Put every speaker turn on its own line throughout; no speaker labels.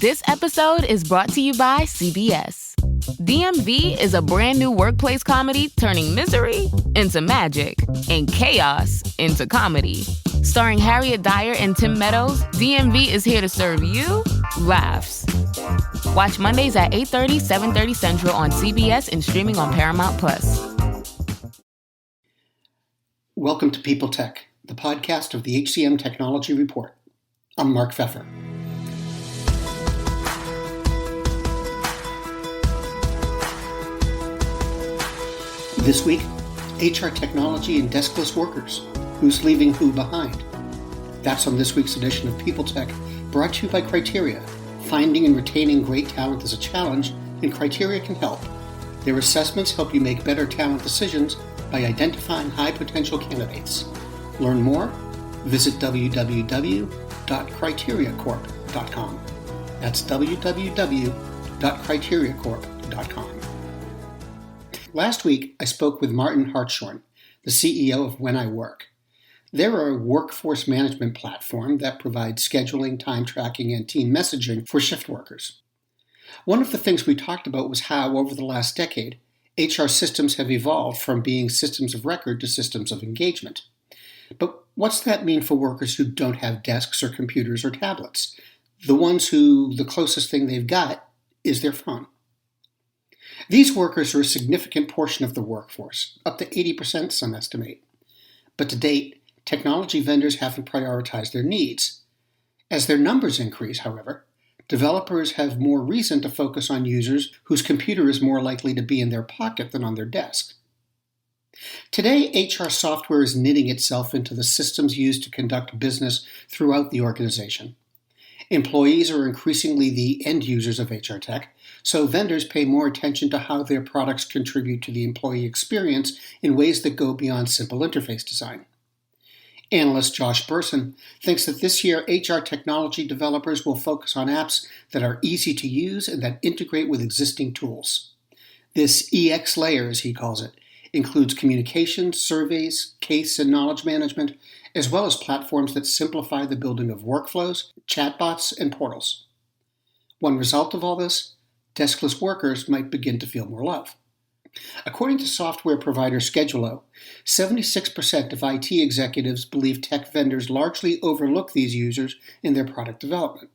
This episode is brought to you by CBS. DMV is a brand new workplace comedy turning misery into magic and chaos into comedy. Starring Harriet Dyer and Tim Meadows, DMV is here to serve you laughs. Watch Mondays at 8:30, 7:30 Central on CBS and streaming on Paramount+.
Welcome to People Tech, the podcast of the HCM Technology Report. I'm Mark Pfeffer. This week, HR technology and deskless workers. Who's leaving who behind? That's on this week's edition of People Tech, brought to you by Criteria. Finding and retaining great talent is a challenge, and Criteria can help. Their assessments help you make better talent decisions by identifying high-potential candidates. Learn more? Visit www.criteriacorp.com. That's www.criteriacorp.com. Last week, I spoke with Martin Hartshorn, the CEO of When I Work. They're a workforce management platform that provides scheduling, time tracking, and team messaging for shift workers. One of the things we talked about was how, over the last decade, HR systems have evolved from being systems of record to systems of engagement. But what's that mean for workers who don't have desks or computers or tablets? The ones who the closest thing they've got is their phone. These workers are a significant portion of the workforce, up to 80% some estimate. But to date, technology vendors haven't prioritized their needs. As their numbers increase, however, developers have more reason to focus on users whose computer is more likely to be in their pocket than on their desk. Today, HR software is knitting itself into the systems used to conduct business throughout the organization. Employees are increasingly the end users of HR tech, so vendors pay more attention to how their products contribute to the employee experience in ways that go beyond simple interface design. Analyst Josh Burson thinks that this year HR technology developers will focus on apps that are easy to use and that integrate with existing tools. This EX layer, as he calls it, includes communications, surveys, case and knowledge management, as well as platforms that simplify the building of workflows, chatbots, and portals. One result of all this, deskless workers might begin to feel more love. According to software provider Schedulo, 76% of IT executives believe tech vendors largely overlook these users in their product development.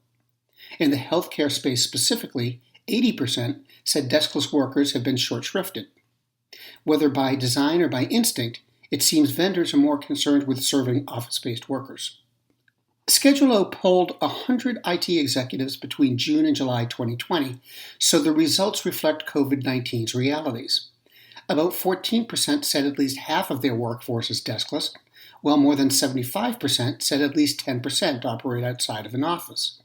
In the healthcare space specifically, 80% said deskless workers have been short-shrifted. Whether by design or by instinct, it seems vendors are more concerned with serving office-based workers. Schedulo polled 100 IT executives between June and July 2020, so the results reflect COVID-19's realities. About 14% said at least half of their workforce is deskless, while more than 75% said at least 10% operate outside of an office.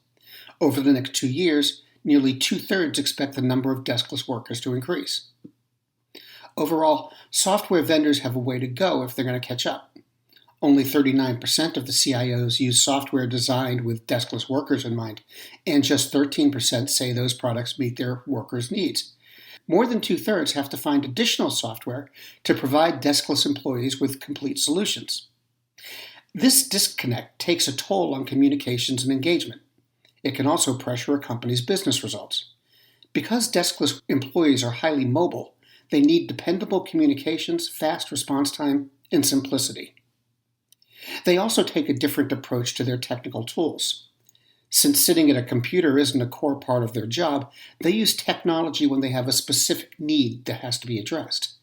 Over the next 2 years, nearly two-thirds expect the number of deskless workers to increase. Overall, software vendors have a way to go if they're going to catch up. Only 39% of the CIOs use software designed with deskless workers in mind, and just 13% say those products meet their workers' needs. More than two-thirds have to find additional software to provide deskless employees with complete solutions. This disconnect takes a toll on communications and engagement. It can also pressure a company's business results. Because deskless employees are highly mobile, they need dependable communications, fast response time, and simplicity. They also take a different approach to their technical tools. Since sitting at a computer isn't a core part of their job, they use technology when they have a specific need that has to be addressed.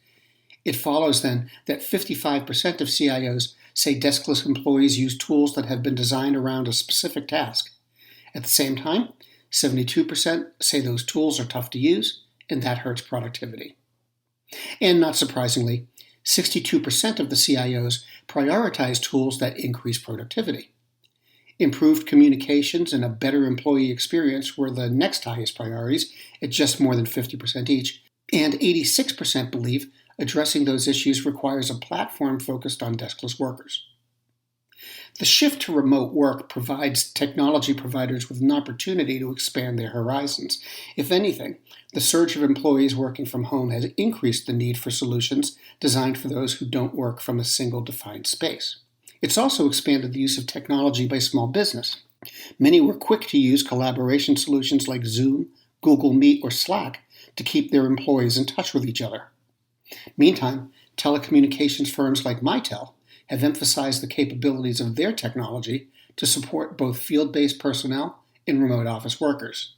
It follows then that 55% of CIOs say deskless employees use tools that have been designed around a specific task. At the same time, 72% say those tools are tough to use, and that hurts productivity. And not surprisingly, 62% of the CIOs prioritize tools that increase productivity. Improved communications and a better employee experience were the next highest priorities at just more than 50% each, and 86% believe addressing those issues requires a platform focused on deskless workers. The shift to remote work provides technology providers with an opportunity to expand their horizons. If anything, the surge of employees working from home has increased the need for solutions designed for those who don't work from a single defined space. It's also expanded the use of technology by small business. Many were quick to use collaboration solutions like Zoom, Google Meet, or Slack to keep their employees in touch with each other. Meantime, telecommunications firms like Mitel have emphasized the capabilities of their technology to support both field-based personnel and remote office workers.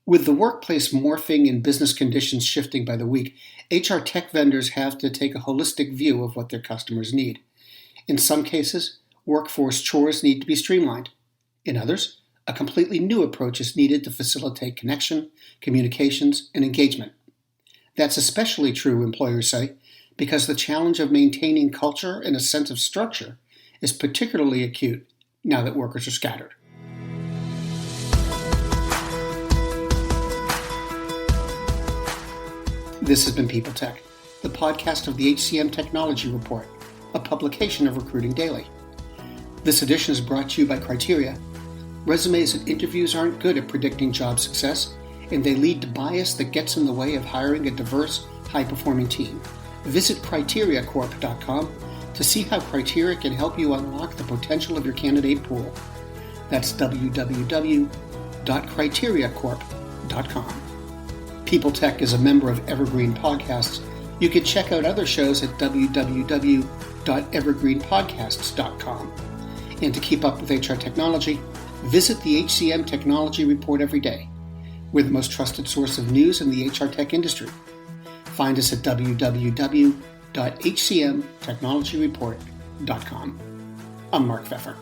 With the workplace morphing and business conditions shifting by the week, HR tech vendors have to take a holistic view of what their customers need. In some cases, workforce chores need to be streamlined. In others, a completely new approach is needed to facilitate connection, communications, and engagement. That's especially true, employers say, because the challenge of maintaining culture and a sense of structure is particularly acute now that workers are scattered. This has been People Tech, the podcast of the HCM Technology Report, a publication of Recruiting Daily. This edition is brought to you by Criteria. Resumes and interviews aren't good at predicting job success, and they lead to bias that gets in the way of hiring a diverse, high-performing team. Visit criteriacorp.com to see how Criteria can help you unlock the potential of your candidate pool. That's www.criteriacorp.com. People Tech is a member of Evergreen Podcasts. You can check out other shows at www.evergreenpodcasts.com. And to keep up with HR technology, visit the HCM Technology Report every day. We're the most trusted source of news in the HR tech industry. Find us at www.hcmtechnologyreport.com. I'm Mark Pfeffer.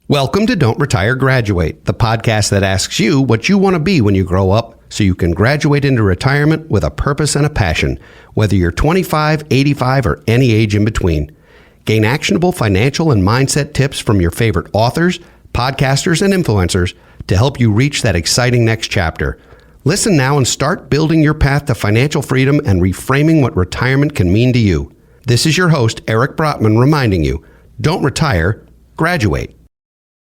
Welcome to Don't Retire, Graduate, the podcast that asks you what you want to be when you grow up so you can graduate into retirement with a purpose and a passion, whether you're 25, 85, or any age in between. Gain actionable financial and mindset tips from your favorite authors, podcasters, and influencers to help you reach that exciting next chapter. Listen now and start building your path to financial freedom and reframing what retirement can mean to you. This is your host, Eric Brotman, reminding you, don't retire, graduate.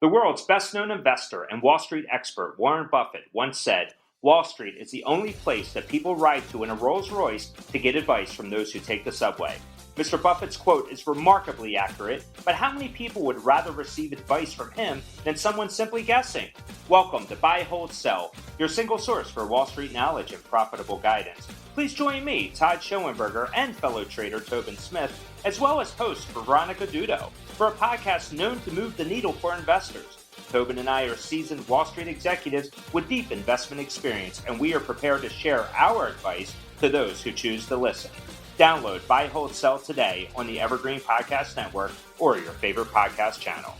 The world's best-known investor and Wall Street expert, Warren Buffett, once said, "Wall Street is the only place that people ride to in a Rolls-Royce to get advice from those who take the subway." Mr. Buffett's quote is remarkably accurate, but how many people would rather receive advice from him than someone simply guessing? Welcome to Buy, Hold, Sell, your single source for Wall Street knowledge and profitable guidance. Please join me, Todd Schoenberger, and fellow trader Tobin Smith, as well as host Veronica Dudo, for a podcast known to move the needle for investors. Tobin and I are seasoned Wall Street executives with deep investment experience, and we are prepared to share our advice to those who choose to listen. Download Buy, Hold, Sell today on the Evergreen Podcast Network or your favorite podcast channel.